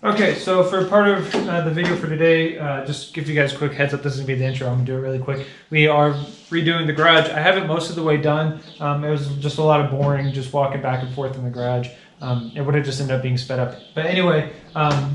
Okay, so for part of the video for today, just give you guys a quick heads up. This is gonna be the intro. I'm gonna do it really quick. We are redoing the garage. I have it most of the way done. It was just a lot of boring, just walking back and forth in the garage. It would have just ended up being sped up. But anyway,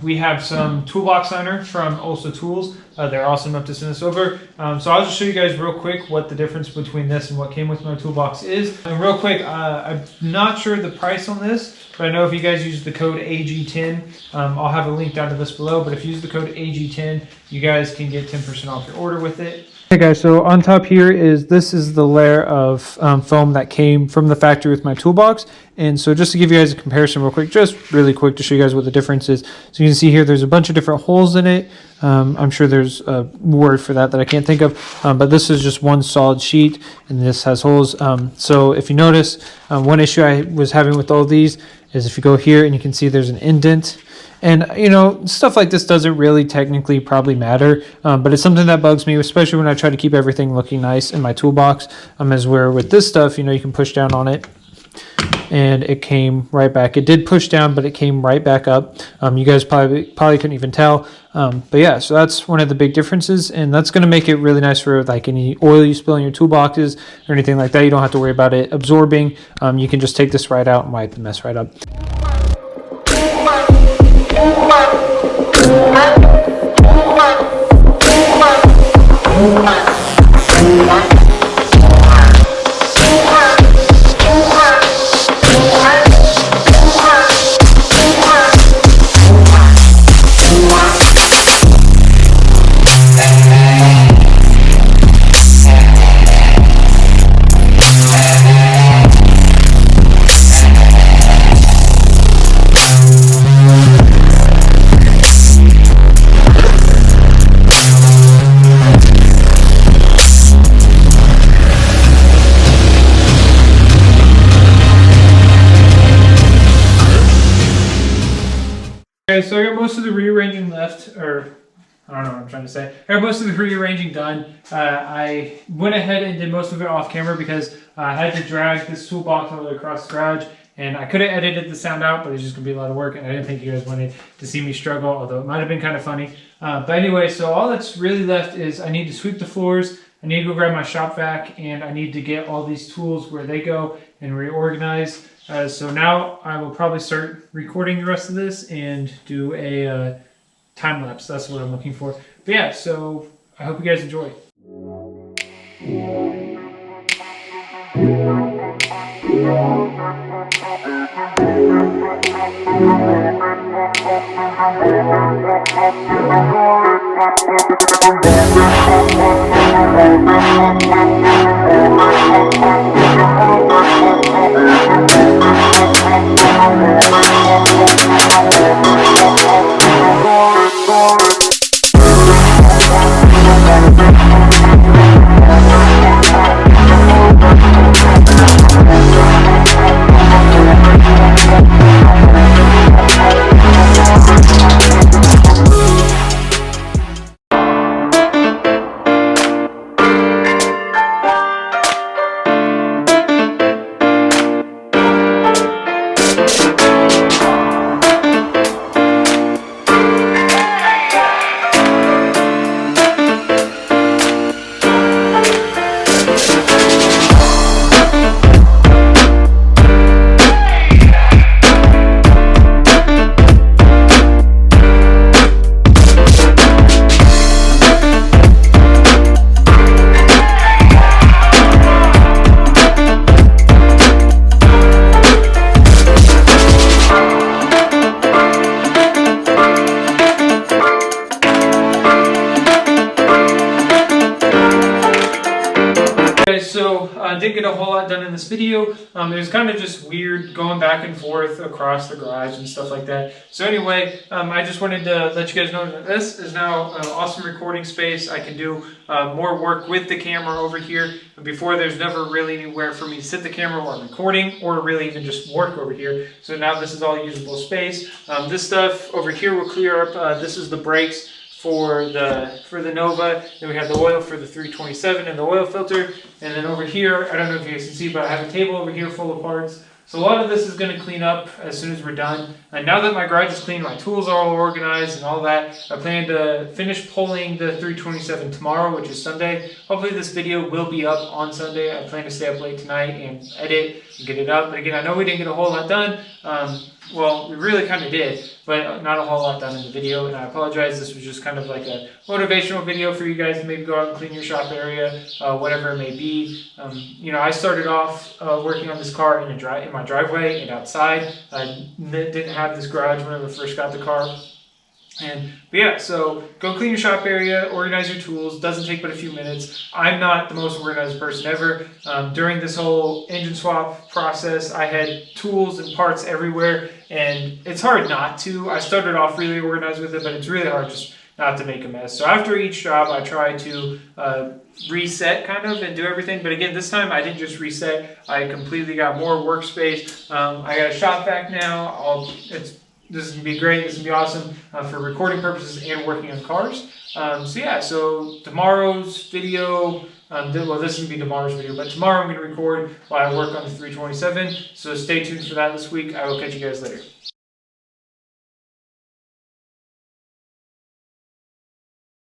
we have some toolbox liner from Ulsa Tools. They're awesome enough to send this over. So I'll just show you guys real quick what the difference between this and what came with my toolbox is. And real quick, I'm not sure the price on this, but I know if you guys use the code AG10, I'll have a link down to this below. But if you use the code AG10, you guys can get 10% off your order with it. Hey guys, so on top here is the layer of foam that came from the factory with my toolbox. And so just to give you guys a comparison real quick, just really quick to show you guys what the difference is. So you can see here there's a bunch of different holes in it. I'm sure there's a word for that I can't think of, but this is just one solid sheet and this has holes. So if you notice, one issue I was having with all these is if you go here and you can see there's an indent. And, you know, stuff like this doesn't really technically probably matter, but it's something that bugs me, especially when I try to keep everything looking nice in my toolbox, as where with this stuff, you know, you can push down on it and it came right back. It did push down, but it came right back up. You guys probably couldn't even tell. But yeah, so that's one of the big differences, and that's going to make it really nice for like any oil you spill in your toolboxes or anything like that. You don't have to worry about it absorbing. You can just take this right out and wipe the mess right up. Okay, so I got most of the rearranging left, or I don't know what I'm trying to say. I got most of the rearranging done. I went ahead and did most of it off camera because I had to drag this toolbox all the way across the garage, and I could have edited the sound out, but it's just going to be a lot of work, and I didn't think you guys wanted to see me struggle, although it might have been kind of funny. But anyway, so all that's really left is I need to sweep the floors, I need to go grab my shop vac, and I need to get all these tools where they go and reorganize. So now I will probably start recording the rest of this and do a time lapse. That's what I'm looking for. But yeah, so I hope you guys enjoy. So I didn't get a whole lot done in this video. It was kind of just weird going back and forth across the garage and stuff like that. So anyway, I just wanted to let you guys know that this is now an awesome recording space. I can do more work with the camera over here. Before, there's never really anywhere for me to sit the camera while recording, or really even just work over here. So now this is all usable space. This stuff over here will clear up. This is the brakes for the Nova. Then we have the oil for the 327 and the oil filter. And then over here, I don't know if you guys can see, but I have a table over here full of parts. So a lot of this is going to clean up as soon as we're done. And now that my garage is clean, my tools are all organized and all that, I plan to finish pulling the 327 tomorrow, which is Sunday. Hopefully this video will be up on Sunday. I plan to stay up late tonight and edit and get it up. But again, I know we didn't get a whole lot done. Well, we really kind of did, but not a whole lot done in the video, and I apologize. This was just kind of like a motivational video for you guys to maybe go out and clean your shop area, whatever it may be. You know, I started off working on this car in my driveway and outside. I didn't have this garage when I first got the car. But yeah, so go clean your shop area, organize your tools. Doesn't take but a few minutes. I'm not the most organized person ever. During this whole engine swap process, I had tools and parts everywhere, and it's hard not to. I started off really organized with it, but it's really hard just not to make a mess. So after each job, I try to reset kind of and do everything. But again, this time I didn't just reset. I completely got more workspace. I got a shop vac now. This is going to be great. This is going to be awesome for recording purposes and working on cars. So yeah, so tomorrow's video, well, this is going to be tomorrow's video, but tomorrow I'm going to record while I work on the 327. So stay tuned for that this week. I will catch you guys later.